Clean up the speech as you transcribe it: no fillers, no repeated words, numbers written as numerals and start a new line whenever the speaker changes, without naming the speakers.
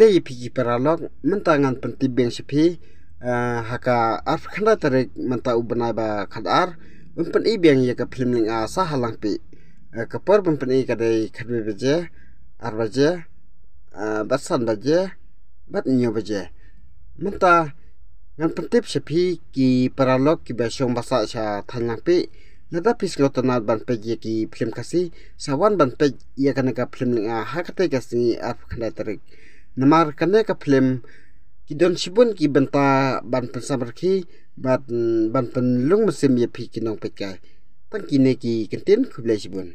kublai pigi paralog mentangan pentib beng sepi haka arf khanda tarik menta ubenai ba khadar umpen i beng ya ka film ling a sa halang pi kapor umpen i kadai khadbe beje arbaje batsan baje bat nyo baje menta ngan pentib sepi ki paralog ki basong basa sa thanlang pi nada pis ngotonat ban pegi ki film kasi sawan ban peg ya kana ka film ling a hakate kasi arf khanda tarik namar kane ka film kidon sibun ki benta ban pensamar ki ban penlung mesim ye pi kinong pekai tang kine ki kentin kublai sibun